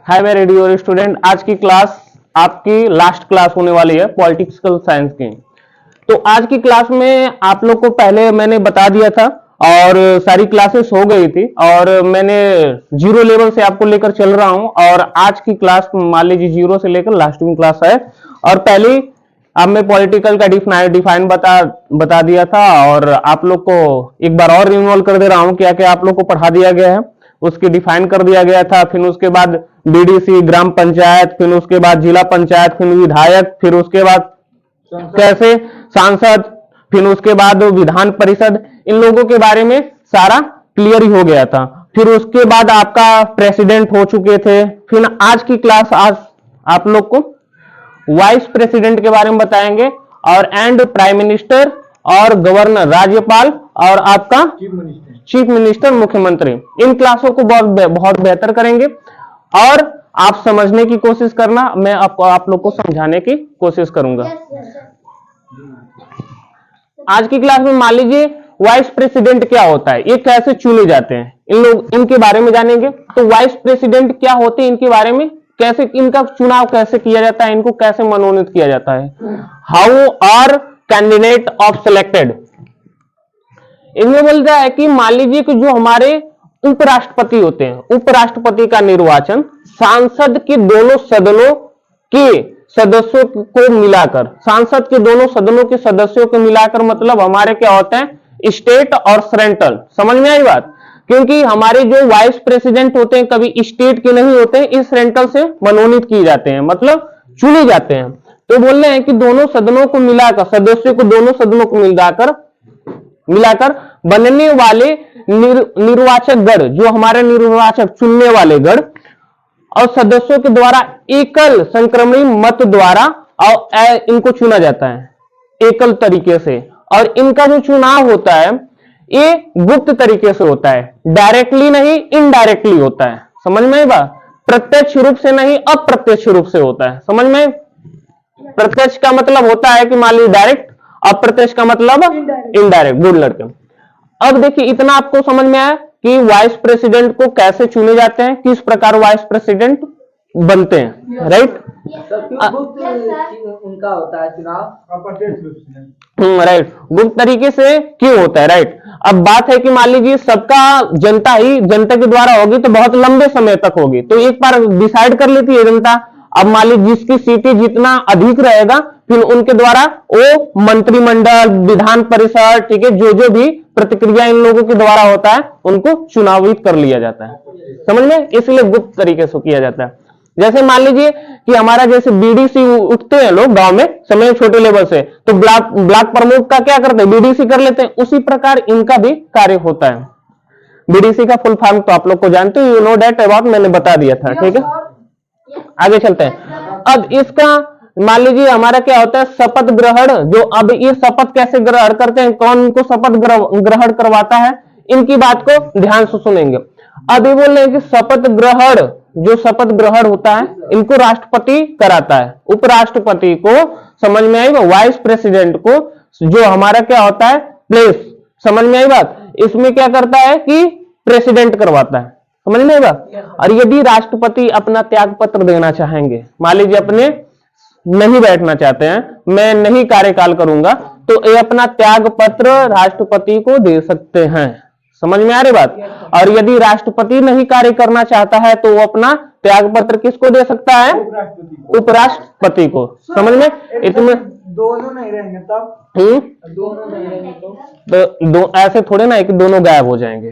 हाय मेरे dear student, आज की क्लास आपकी लास्ट क्लास होने वाली है पॉलिटिकल साइंस की। तो आज की क्लास में आप लोग को पहले मैंने बता दिया था और सारी क्लासेस हो गई थी और मैंने जीरो लेवल से आपको लेकर चल रहा हूं और आज की क्लास मान लीजिए जीरो से लेकर लास्टविंग क्लास है। और पहले अब मैं पॉलिटिकल का डिफाइन बता दिया था और आप लोग को एक बार और रिवॉल्व कर दे रहा हूं क्या क्या आप लोग को पढ़ा दिया गया है, उसकी डिफाइन कर दिया गया था। फिर उसके बाद बीडीसी, ग्राम पंचायत, फिर उसके बाद जिला पंचायत, फिर विधायक, फिर उसके बाद कैसे सांसद, फिर उसके बाद विधान परिषद, इन लोगों के बारे में सारा क्लियर ही हो गया था। फिर उसके बाद आपका प्रेसिडेंट हो चुके थे। फिर आज की क्लास आज आप लोग को वाइस प्रेसिडेंट के बारे में बताएंगे और एंड प्राइम मिनिस्टर और गवर्नर, राज्यपाल और आपका चीफ मिनिस्टर, मुख्यमंत्री, इन क्लासों को बहुत बेहतर करेंगे और आप समझने की कोशिश करना, मैं आपको आप लोग को समझाने की कोशिश करूंगा। आज की क्लास में मान लीजिए वाइस प्रेसिडेंट क्या होता है, ये कैसे चुने जाते हैं, इनके बारे में जानेंगे। तो वाइस प्रेसिडेंट क्या होते हैं, इनके बारे में, कैसे इनका चुनाव कैसे किया जाता है, इनको कैसे मनोनीत किया जाता है। How are candidate of selected. इनमें बोलता है कि मान लीजिए कि जो हमारे उपराष्ट्रपति होते हैं, उपराष्ट्रपति का निर्वाचन सांसद के दोनों सदनों के सदस्यों को मिलाकर, सांसद के दोनों सदनों के सदस्यों को मिलाकर, मतलब हमारे क्या होते हैं स्टेट और सेंट्रल। समझ में आई बात? क्योंकि हमारे जो वाइस प्रेसिडेंट होते हैं कभी स्टेट के नहीं होते हैं, इस सेंट्रल से मनोनीत किए जाते हैं, मतलब चुने जाते हैं। तो बोल रहे हैं कि दोनों सदनों को मिलाकर, सदस्यों को दोनों सदनों को मिलाकर बनने वाले निर्वाचक गण, जो हमारे निर्वाचक चुनने वाले गण और सदस्यों के द्वारा एकल संक्रमणी मत द्वारा और इनको चुना जाता है एकल तरीके से। और इनका जो चुनाव होता है ये गुप्त तरीके से होता है, डायरेक्टली नहीं, इनडायरेक्टली होता है। समझ में आएगा? प्रत्यक्ष रूप से नहीं, अप्रत्यक्ष रूप से होता है। समझ में? प्रत्यक्ष का मतलब होता है कि मान लीजिए डायरेक्ट, अप्रत्यक्ष का मतलब इनडायरेक्ट। गुड लड़के। अब देखिए इतना आपको समझ में आया कि वाइस प्रेसिडेंट को कैसे चुने जाते हैं, किस प्रकार वाइस प्रेसिडेंट बनते हैं, राइट? उनका होता है चुनाव राइट, गुप्त तरीके से क्यों होता है, राइट? अब बात है कि मान लीजिए सबका जनता के द्वारा होगी तो बहुत लंबे समय तक होगी, तो एक बार डिसाइड कर लेती है जनता। अब मान लीजिए जिसकी सीटें जितना अधिक रहेगा फिर उनके द्वारा वो मंत्रिमंडल, विधान परिषद, ठीक है, जो भी प्रतिक्रिया इन लोगों के द्वारा होता है उनको चुनावित कर लिया जाता है। समझ में? इसलिए गुप्त तरीके से किया जाता है। जैसे मान लीजिए कि हमारा जैसे बीडीसी उठते हैं लोग गांव में समय छोटे लेवल से, तो ब्लॉक प्रमुख का क्या करते हैं, बीडीसी कर लेते हैं। उसी प्रकार इनका भी कार्य होता है। बीडीसी का फुल फॉर्म तो आप लोग को जानते हो, यू नो दैट अबाउट, मैंने बता दिया था, ठीक है। आगे चलते हैं। अब इसका मान लीजिए हमारा क्या होता है शपथ ग्रहण, जो अब ये शपथ कैसे ग्रहण करते हैं, कौन इनको शपथ ग्रहण करवाता है, इनकी बात को ध्यान से सुनेंगे। अब ये बोल रहे हैं कि शपथ ग्रहण, जो शपथ ग्रहण होता है इनको राष्ट्रपति कराता है। उपराष्ट्रपति को, समझ में आई, वाइस प्रेसिडेंट को जो हमारा क्या होता है प्लेस, समझ में आई बात, इसमें क्या करता है कि प्रेसिडेंट करवाता है। समझ में आई बात? और यदि राष्ट्रपति अपना त्याग पत्र देना चाहेंगे, मान लीजिए अपने नहीं बैठना चाहते हैं, मैं नहीं कार्यकाल करूंगा, तो ये अपना त्याग पत्र राष्ट्रपति को दे सकते हैं। समझ में आ रही बात? और यदि राष्ट्रपति नहीं कार्य करना चाहता है तो वो अपना त्याग पत्र किसको दे सकता है? उपराष्ट्रपति को। समझ में? इसमें दोनों नहीं रहेंगे तब, दोनों नहीं रहेंगे तो ऐसे थोड़े ना है कि दोनों गायब हो जाएंगे।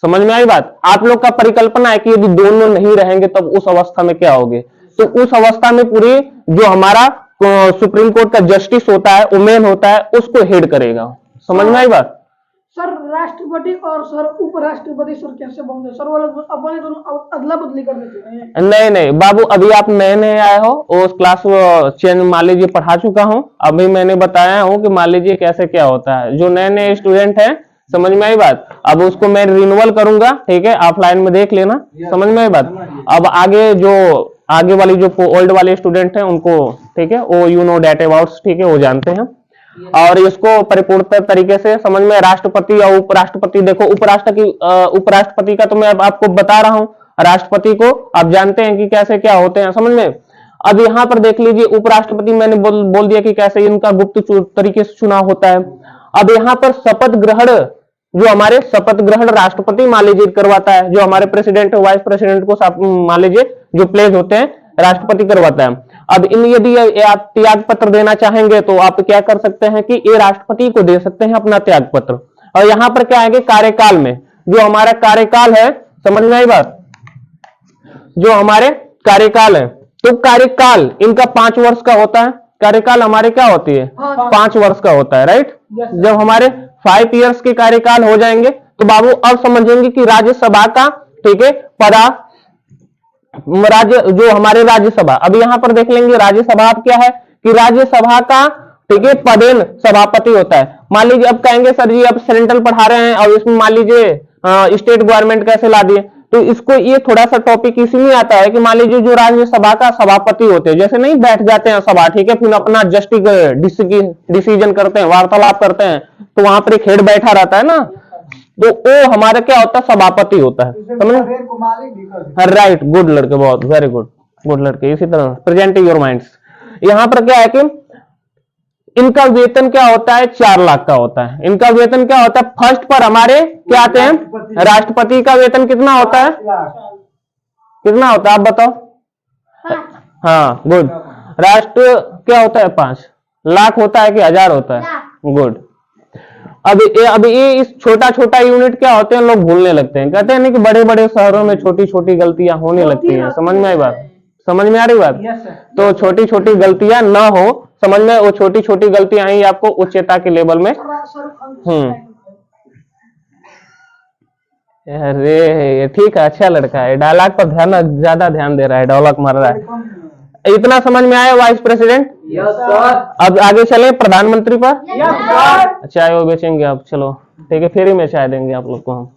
समझ में आई बात? आप लोग का परिकल्पना है कि यदि दोनों नहीं रहेंगे तब उस अवस्था में क्या होगे, तो उस अवस्था में पूरी जो हमारा सुप्रीम कोर्ट का जस्टिस होता है, वुमेन होता है, उसको हेड करेगा। समझ में आई बात? सर राष्ट्रपति और सर उपराष्ट्रपति सर कैसे बनते? सर वो लोग अपने दोनों अदला बदली कर देते हैं। नहीं बाबू, अभी आप नए नए आए हो, उस क्लास चेंज मान लीजिए पढ़ा चुका हूं, अभी मैंने बताया हूं कि मान लीजिए कैसे क्या होता है। जो नए नए स्टूडेंट है, समझ में आई बात, अब उसको मैं रिन्यूअल करूंगा, ठीक है, ऑफलाइन में देख लेना। समझ में आई बात? अब आगे वाली जो ओल्ड वाले स्टूडेंट हैं उनको, ठीक है, वो यू नो दैट अबाउट, ठीक है, वो जानते हैं। और इसको परिपूर्ण तरीके से समझ में, राष्ट्रपति और उपराष्ट्रपति, देखो उपराष्ट्रपति का तो मैं आपको बता रहा हूं, राष्ट्रपति को आप जानते हैं कि कैसे क्या होते हैं, समझ में। अब यहाँ पर देख लीजिए उपराष्ट्रपति मैंने बोल दिया कि कैसे इनका गुप्त तरीके से चुनाव होता है। अब यहाँ पर शपथ ग्रहण, जो हमारे शपथ ग्रहण राष्ट्रपति मान लीजिए करवाता है, जो हमारे प्रेसिडेंट वाइस प्रेसिडेंट को मान लीजिए जो प्लेज होते हैं राष्ट्रपति करवाता है। अब इन यदि आप त्याग पत्र देना चाहेंगे तो आप क्या कर सकते हैं कि ये राष्ट्रपति को दे सकते हैं अपना त्याग पत्र। और यहाँ पर क्या आएंगे कार्यकाल में, जो हमारा कार्यकाल है, समझ में आई बात, जो हमारे कार्यकाल है, तो कार्यकाल इनका 5 वर्ष का होता है। कार्यकाल हमारे क्या होती है 5 वर्ष का होता है, राइट। जब हमारे 5 इयर्स के कार्यकाल हो जाएंगे तो बाबू अब समझेंगे कि राज्यसभा का, ठीक है, जो हमारे राज्यसभा, अब यहाँ पर देख लेंगे राज्यसभा क्या है कि राज्यसभा का, ठीक है, पदेन सभापति होता है। मान लीजिए अब कहेंगे सर जी अब सेंट्रल पढ़ा रहे हैं और इसमें मान लीजिए स्टेट गवर्नमेंट कैसे ला दिए, तो इसको ये थोड़ा सा टॉपिक इसलिए आता है कि मान लीजिए जो राज्यसभा का सभापति होते हैं, जैसे नहीं बैठ जाते हैं सभा, ठीक है, फिर अपना डिसीजन करते हैं, वार्तालाप करते हैं, तो वहां पर एक हेड बैठा रहता है ना, तो वो हमारा क्या होता है सभापति होता है, समझ। राइट, गुड लड़के, बहुत वेरी गुड, गुड लड़के। इसी तरह प्रेजेंट योर माइंड्स। यहाँ पर क्या है कि इनका वेतन क्या होता है 4 लाख का होता है। इनका वेतन क्या होता है, फर्स्ट पर हमारे क्या आते हैं, राष्ट्रपति का वेतन कितना होता है, कितना होता है आप बताओ। हाँ गुड। राष्ट्र क्या होता है 5 लाख होता है कि 1000 होता है, गुड। अब ये इस छोटा छोटा यूनिट क्या होते हैं लोग भूलने लगते हैं, कहते हैं नहीं कि बड़े बड़े शहरों में छोटी छोटी गलतियां होने लगती हैं। समझ में आई बात, समझ में आ रही बात। तो छोटी छोटी गलतियां ना हो, समझ में, वो छोटी छोटी गलतियां ही आपको उच्चता के लेवल में। अरे ठीक है, अच्छा लड़का है, डायलॉग पर ज्यादा ध्यान दे रहा है, डायलॉग मार रहा है। इतना समझ में आया वाइस प्रेसिडेंट। अब आगे चले प्रधानमंत्री पर। चाय वो बेचेंगे आप, चलो ठीक है, फ्री में चाय देंगे आप लोग को हम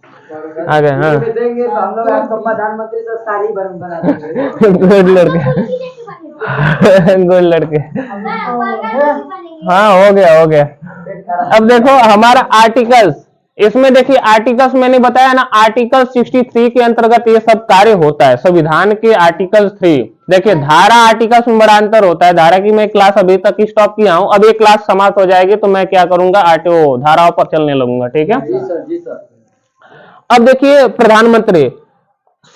आगे। हाँ देंगे तो हम लोग आपको प्रधानमंत्री से साड़ी बना देंगे। गुड लड़के, गुड लड़के। हाँ हो गया। अब देखो हमारा आर्टिकल्स, इसमें देखिए आर्टिकल्स मैंने बताया ना, आर्टिकल 63 के अंतर्गत ये सब कार्य होता है। संविधान के आर्टिकल 3 देखिए, धारा आर्टिकल्स में बड़ा अंतर होता है। धारा की मैं क्लास अभी तक स्टॉप किया हूं, अब ये क्लास समाप्त हो जाएगी तो मैं क्या करूंगा आरटीओ धाराओं पर चलने लगूंगा, ठीक है। जी सर, जी सर। अब देखिए प्रधानमंत्री,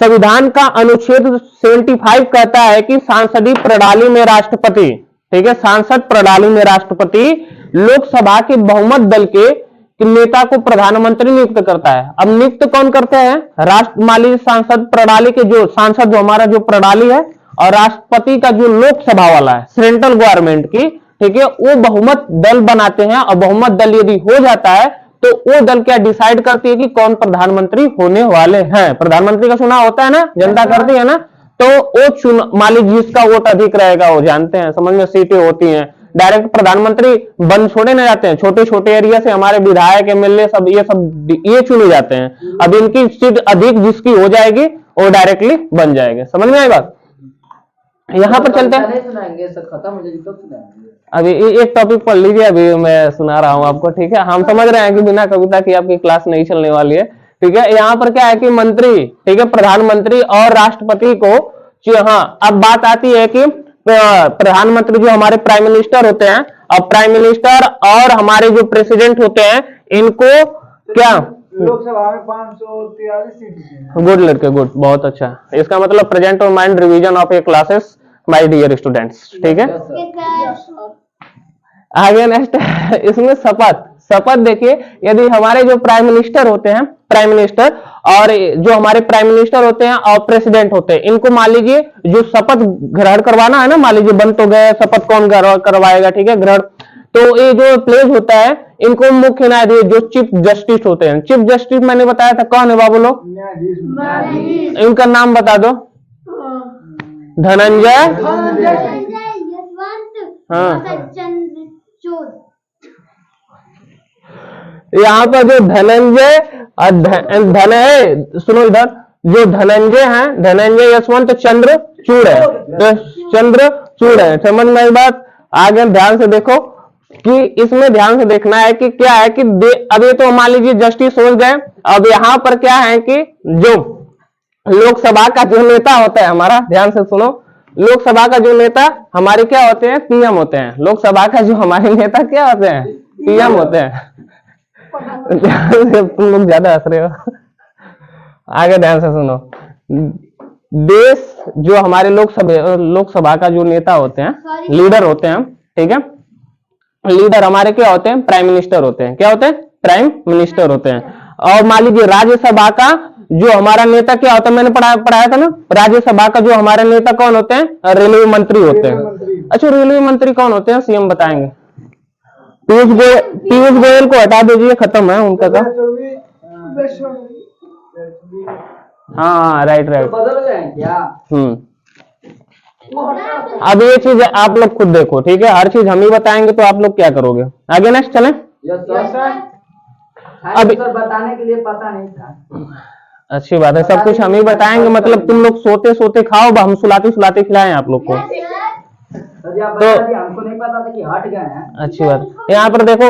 संविधान का अनुच्छेद 75 कहता है कि सांसदीय प्रणाली में राष्ट्रपति, ठीक है, सांसद प्रणाली में राष्ट्रपति लोकसभा के बहुमत दल के नेता को प्रधानमंत्री नियुक्त करता है। अब नियुक्त कौन करते हैं, राष्ट्रमाली सांसद प्रणाली के जो सांसद, जो हमारा जो प्रणाली है, और राष्ट्रपति का जो लोकसभा वाला है सेंट्रल गवर्नमेंट की, ठीक है, वो बहुमत दल बनाते हैं। और बहुमत दल यदि हो जाता है तो वो दल क्या डिसाइड करती है कि कौन प्रधानमंत्री होने वाले हैं। प्रधानमंत्री का चुनाव होता है ना, जनता करती है ना, तो वो मान लीजिए जिसका वोट अधिक रहेगा वो जानते हैं, समझ में, सीटें होती हैं। डायरेक्ट प्रधानमंत्री बन छोड़े नहीं जाते हैं, छोटे छोटे एरिया से हमारे विधायक एमएलए सब ये चुने जाते हैं। अब इनकी सीट अधिक जिसकी हो जाएगी वो डायरेक्टली बन जाएंगे। समझ में आई बात। यहाँ पर चलते हैं, खत्म हो जाएगी तो सुनाएंगे। अभी एक टॉपिक पढ़ लीजिए, अभी मैं सुना रहा हूँ आपको, ठीक है। हम समझ रहे हैं कि बिना कविता की आपकी क्लास नहीं चलने वाली है, ठीक है। यहाँ पर क्या है कि मंत्री, ठीक है, प्रधानमंत्री और राष्ट्रपति को, हाँ अब बात आती है कि प्रधानमंत्री जो हमारे प्राइम मिनिस्टर होते हैं, अब प्राइम मिनिस्टर और हमारे जो प्रेसिडेंट होते हैं इनको क्या, लोकसभा में 543 सीट। गुड लड़के, गुड, बहुत अच्छा। इसका मतलब present of mind revision of a classes my dear students, ठीक है। आगे नेक्स्ट इसमें शपथ देखिए, यदि हमारे जो प्राइम मिनिस्टर होते हैं, प्राइम मिनिस्टर और जो हमारे प्राइम मिनिस्टर होते हैं और प्रेसिडेंट होते हैं, इनको मान लीजिए जो शपथ ग्रहण करवाना है ना, मान लीजिए बन तो गए, शपथ कौन करवाएगा, ठीक है, ग्रहण, तो ये जो प्लेज होता है इनको मुख्य न्यायाधीश जो चीफ जस्टिस होते हैं, चीफ जस्टिस मैंने बताया था कौन है बाबू लोग, इनका नाम बता दो। धनंजय, हाँ, यहाँ पर जो धनंजय सुनो इधर, जो धनंजय हैं, धनंजय यशवंत चंद्रचूड़ है, चंद्रचूड़ है। समझ में बात। आगे ध्यान से देखो कि इसमें ध्यान से देखना है कि क्या है कि अब ये तो मान लीजिए जस्टिस हो गए। अब यहाँ पर क्या है कि जो लोकसभा का जो नेता होता है हमारा, ध्यान से सुनो, लोकसभा का जो नेता हमारे क्या होते हैं, पीएम होते हैं। लोकसभा का जो हमारे नेता क्या होते हैं, पीएम होते हैं। तुम लोग ज्यादा हंस रहे हो। आगे ध्यान से सुनो, देश जो हमारे लोकसभा का जो नेता होते हैं, लीडर होते हैं, ठीक है, लीडर हमारे क्या होते हैं, प्राइम मिनिस्टर होते हैं। क्या होते हैं, प्राइम मिनिस्टर होते हैं। और मान लीजिए राज्यसभा का जो हमारा नेता क्या होता है, मैंने पढ़ाया था ना, राज्यसभा का जो हमारे नेता कौन होते हैं, रेलवे मंत्री होते हैं। अच्छा, रेलवे मंत्री कौन होते हैं, सीएम बताएंगे। पीयूष गोयल को हटा दीजिए, खत्म है उनका काम। हाँ, राइट। बदल गए हैं क्या? अब ये चीज आप लोग खुद देखो, ठीक है, हर चीज हम ही बताएंगे तो आप लोग क्या करोगे। आगे नेक्स्ट चलें। अब बताने के लिए पता नहीं था। अच्छी बात है, सब कुछ हम ही बताएंगे, मतलब तुम लोग सोते सोते खाओ, हम सुलाते सुलाते खिलाएं आप लोग को। तो हमको नहीं पता था कि हट गए हैं। अच्छी बात। यहाँ पर देखो,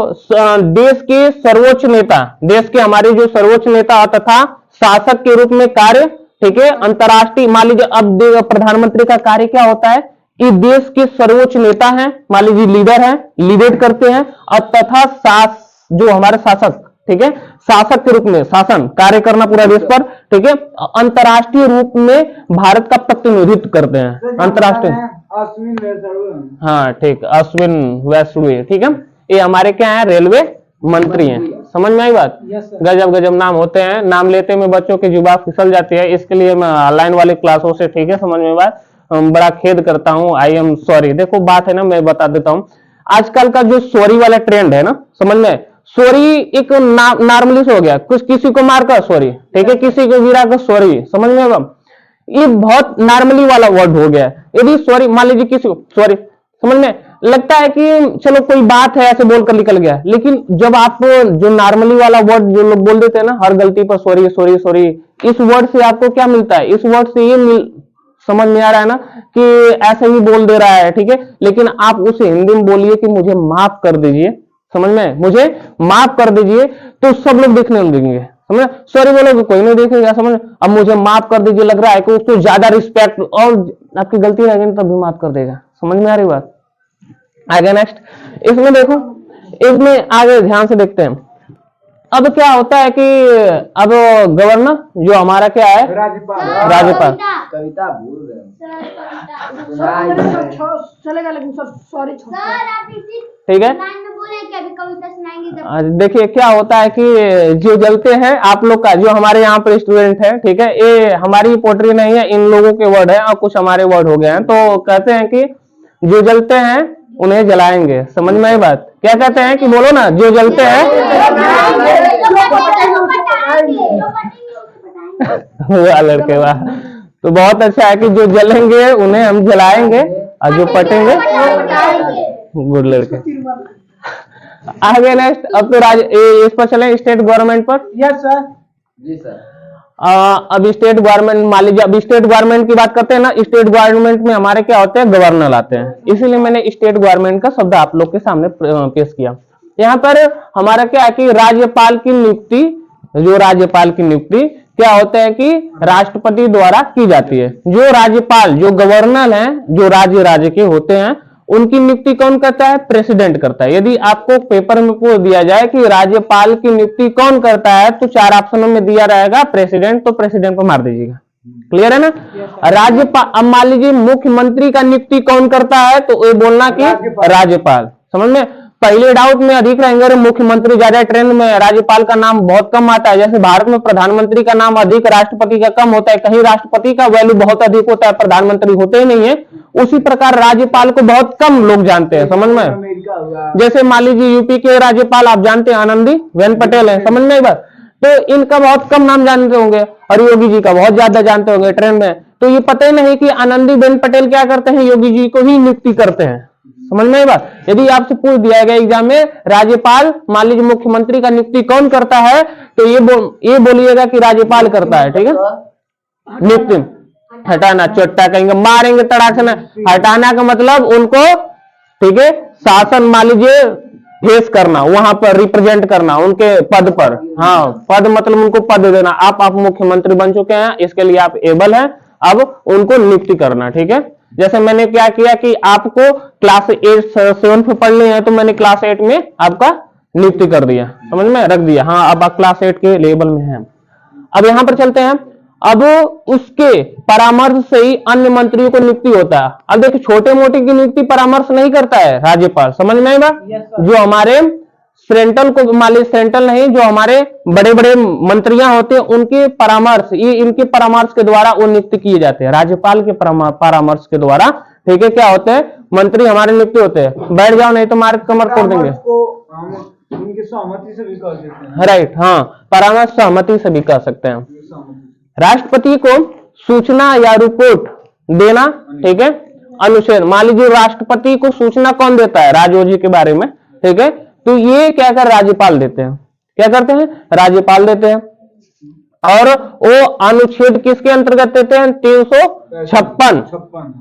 देश के सर्वोच्च नेता, देश के हमारे जो सर्वोच्च नेता तथा शासक के रूप में कार्य, ठीक है, अंतर्राष्ट्रीय, मान लीजिए अब प्रधानमंत्री का कार्य क्या होता है कि देश के सर्वोच्च नेता हैं, मान लीजिए लीडर हैं, लीड करते हैं, और तथा जो हमारे शासक, ठीक है, शासक के रूप में शासन कार्य करना पूरा देश पर, ठीक है, अंतर्राष्ट्रीय रूप में भारत का प्रतिनिधित्व करते हैं, अंतर्राष्ट्रीय। अश्विन वैष्णव। हाँ ठीक, अश्विन वैष्णव, ठीक है, ये हमारे क्या है, रेलवे मंत्री हैं। समझ में आई बात। गजब गजब नाम होते हैं, नाम लेते में बच्चों की जुबान फिसल जाती है, इसके लिए मैं ऑनलाइन वाले क्लासों से, ठीक है, समझ में बात, बड़ा खेद करता हूँ, आई एम सॉरी। देखो बात है ना, मैं बता देता हूँ, आजकल का जो सॉरी वाला ट्रेंड है ना, समझ में, सॉरी एक नॉर्मली से हो गया, कुछ किसी को मारकर सॉरी, ठीक है, किसी को गिरा कर सॉरी, समझ में आएगा, ये बहुत नॉर्मली वाला वर्ड हो गया है। यदि सॉरी, मान लीजिए किसी को सॉरी, समझ में लगता है कि चलो कोई बात है, ऐसे बोलकर निकल गया, लेकिन जब आप जो नॉर्मली वाला वर्ड जो लोग बोल देते हैं ना, हर गलती पर सॉरी सॉरी सॉरी, इस वर्ड से आपको क्या मिलता है, इस वर्ड से ये समझ में आ रहा है ना कि ऐसे ही बोल दे रहा है, ठीक है, लेकिन आप उसे हिंदी में बोलिए कि मुझे माफ कर दीजिए, समझ में, मुझे माफ कर दीजिए, तो सब लोग देखने लगेंगे, समझ, सॉरी बोलोगे कोई नहीं देखेगा, समझ, अब मुझे माफ कर दीजिए लग रहा है कि उसको ज्यादा रिस्पेक्ट, और आपकी गलती रहेगी तब भी माफ कर देगा। समझ में आ रही बात। आगे नेक्स्ट, इसमें देखो, इसमें आगे ध्यान से देखते हैं। अब क्या होता है कि अब गवर्नर जो हमारा क्या है, राज्यपाल। कविता भूल रहे चलेगा, लेकिन सर सॉरी, ठीक है, देखिए क्या होता है कि जो जलते हैं आप लोग का, जो हमारे यहाँ पर स्टूडेंट है, ठीक है, ये हमारी पोट्री नहीं है, इन लोगों के वर्ड है और कुछ हमारे वर्ड हो गए हैं, तो कहते हैं कि जो जलते हैं उन्हें जलाएंगे। समझ में आई बात। क्या कहते हैं कि बोलो ना, जो जलते हैं वाह लड़के वाह, तो बहुत अच्छा है कि जो जलेंगे उन्हें हम जलाएंगे और जो पटेंगे, गुड लड़के। आगे नेक्स्ट, अब तो इस पर चले, स्टेट गवर्नमेंट पर। Yes sir. जी सर। अब स्टेट गवर्नमेंट, मान लीजिए अब स्टेट गवर्नमेंट की बात करते हैं ना, स्टेट गवर्नमेंट में हमारे क्या होते हैं, गवर्नर आते हैं, इसीलिए मैंने स्टेट गवर्नमेंट का शब्द आप लोग के सामने पेश किया। यहाँ पर हमारा क्या है कि राज्यपाल की नियुक्ति, जो राज्यपाल की नियुक्ति क्या होता है कि राष्ट्रपति द्वारा की जाती है। जो राज्यपाल, जो गवर्नर हैं, जो राज्य के होते हैं, उनकी नियुक्ति कौन करता है, प्रेसिडेंट करता है। यदि आपको पेपर में पूछ दिया जाए कि राज्यपाल की नियुक्ति कौन करता है, तो 4 ऑप्शनों में दिया रहेगा प्रेसिडेंट, तो प्रेसिडेंट को मार दीजिएगा। क्लियर है ना। राज्यपाल, अब मान लीजिए मुख्यमंत्री का नियुक्ति कौन करता है, तो ये बोलना कि राज्यपाल। समझ में, पहले डाउट में अधिक रहेंगे, मुख्यमंत्री ज्यादा ट्रेंड में, राज्यपाल का नाम बहुत कम आता है। जैसे भारत में प्रधानमंत्री का नाम अधिक, राष्ट्रपति का कम होता है, कहीं राष्ट्रपति का वैल्यू बहुत अधिक होता है, प्रधानमंत्री होते ही नहीं है। उसी प्रकार राज्यपाल को बहुत कम लोग जानते हैं। समझ में, जैसे मान लीजिए यूपी के राज्यपाल आप जानते हैं, आनंदीबेन पटेल है। समझ में बात, तो इनका बहुत कम नाम जानते होंगे, और योगी जी का बहुत ज्यादा जानते होंगे ट्रेंड में। तो ये पता ही नहीं कि आनंदीबेन पटेल क्या करते हैं, योगी जी को ही नियुक्ति करते हैं। समझ में आई बात। यदि आपसे पूछ दिया गया एग्जाम में, राज्यपाल, मान लीजिए मुख्यमंत्री का नियुक्ति कौन करता है, तो ये बोलिएगा कि राज्यपाल करता है। ठीक है, नियुक्ति हटाना, चोट्टा कहेंगे, मारेंगे तड़ाक से। हटाना का मतलब उनको, ठीक है, शासन, मान लीजिए फेस करना, वहां पर रिप्रेजेंट करना उनके पद पर। हाँ, पद मतलब उनको पद देना। आप मुख्यमंत्री बन चुके हैं, इसके लिए आप एबल हैं, अब उनको नियुक्ति करना। ठीक है, जैसे मैंने क्या किया कि आपको क्लास 7 में पढ़नी है, तो मैंने क्लास 8 में आपका नियुक्ति कर दिया, समझ में रख दिया। हाँ, अब आप क्लास 8 के लेवल में हैं। अब यहां पर चलते हैं, अब उसके परामर्श से ही अन्य मंत्रियों को नियुक्ति होता है। अब देखिए, छोटे मोटे की नियुक्ति परामर्श नहीं करता है राज्यपाल, समझ में आएगा। जो हमारे सेंट्रल को, मान लीजिए सेंट्रल नहीं, जो हमारे बड़े बड़े मंत्रियां होते हैं उनके परामर्श, ये इनके परामर्श के द्वारा वो नियुक्त किए जाते हैं, राज्यपाल के परामर्श के द्वारा। ठीक है, क्या होते हैं, मंत्री हमारे नियुक्त होते हैं। बैठ जाओ नहीं तो मार कमर तोड़ देंगे। उनकी सहमति से भी कर सकते हैं। राइट, हाँ, परामर्श सहमति से भी कर सकते हैं। राष्ट्रपति को सूचना या रिपोर्ट देना, ठीक है, अनुच्छेद। मान लीजिए राष्ट्रपति को सूचना कौन देता है, राजोजी के बारे में, ठीक है, तो ये क्या कर राज्यपाल देते हैं, क्या करते हैं, राज्यपाल देते हैं। और वो अनुच्छेद किसके अंतर्गत देते हैं, 356,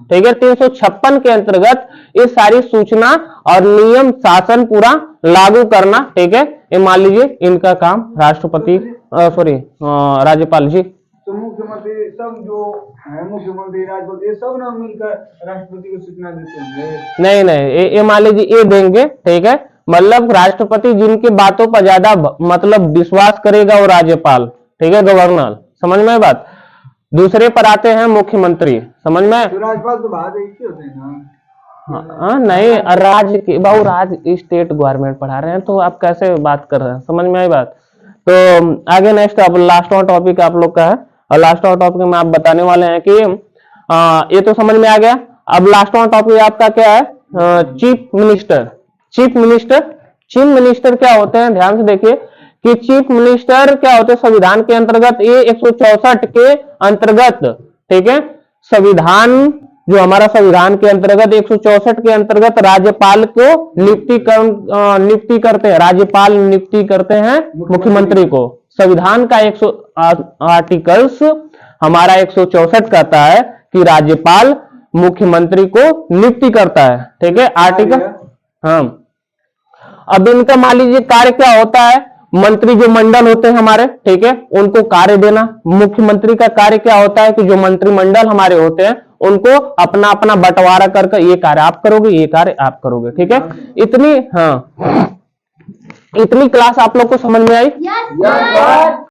ठीक है, 356 के अंतर्गत ये सारी सूचना और नियम शासन पूरा लागू करना। ठीक है, ये मान लीजिए इनका काम राष्ट्रपति राज्यपाल जी। तो मुख्यमंत्री सब जो है, मुख्यमंत्री राज्यपाल, ये सब ना मिलकर राष्ट्रपति को सूचना देते हैं। नहीं, ये मान लीजिए ये देंगे। ठीक है, मतलब राष्ट्रपति जिनकी बातों पर ज्यादा मतलब विश्वास करेगा वो राज्यपाल, ठीक है, गवर्नर, समझ में बात। दूसरे पर आते हैं मुख्यमंत्री, समझ में। तो राज्यपाल तो बात एक ही होते हैं ना। हाँ, नहीं, राज्य की बाबू, राज्य स्टेट गवर्नमेंट पढ़ा रहे हैं, तो आप कैसे बात कर रहे हैं, समझ में आई बात। तो आगे नेक्स्ट, अब लास्ट वाला टॉपिक आप लोग का है, और लास्ट वाला टॉपिक में आप बताने वाले हैं कि ये तो समझ में आ गया। अब लास्ट वाला टॉपिक आपका क्या है, चीफ मिनिस्टर। चीफ मिनिस्टर क्या होते हैं, ध्यान से देखिए कि चीफ मिनिस्टर क्या होते हैं, संविधान के अंतर्गत, ये 164 के अंतर्गत, ठीक है, संविधान जो हमारा संविधान के अंतर्गत 164 के अंतर्गत राज्यपाल को नियुक्ति करते हैं, राज्यपाल नियुक्ति करते हैं मुख्यमंत्री को। संविधान का 100 आर्टिकल्स हमारा 164 कहता है कि राज्यपाल मुख्यमंत्री को नियुक्ति करता है। ठीक है, आर्टिकल। हाँ, अब इनका मान लीजिए कार्य क्या होता है, मंत्री जो मंडल होते हैं हमारे, ठीक है, उनको कार्य देना। मुख्यमंत्री का कार्य क्या होता है कि जो मंत्रिमंडल हमारे होते हैं उनको अपना अपना बंटवारा करके ये कार्य आप करोगे, ये कार्य आप करोगे। ठीक है, इतनी, हाँ, इतनी क्लास आप लोग को समझ में आई।